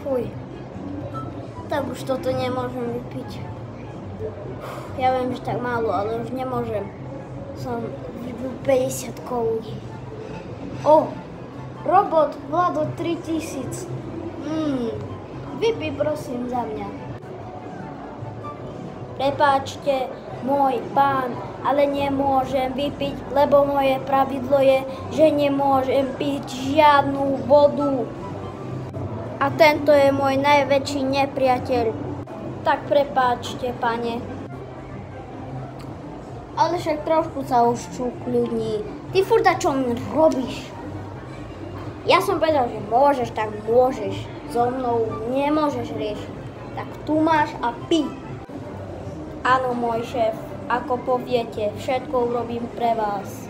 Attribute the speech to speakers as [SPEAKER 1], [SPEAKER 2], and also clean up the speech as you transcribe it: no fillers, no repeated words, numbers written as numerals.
[SPEAKER 1] Fuj. Tak už toto nemôžem vypiť. Ja viem, že tak málo, ale už nemôžem. Som vypil 50 koulí. Robot Vlado 3000. Vypij prosím za mňa. Prepáčte, môj pán, ale nemôžem vypiť, lebo moje pravidlo je, že nemôžem piť žiadnu vodu. A tento je môj najväčší nepriateľ. Tak prepáčte, pane. Ale však trošku sa už ukľudní. Ty furt čo robíš? Ja som povedal, že môžeš, tak môžeš. So mnou nemôžeš riešiť. Tak tu máš a pí. Áno, môj šéf, ako poviete, všetko urobím pre vás.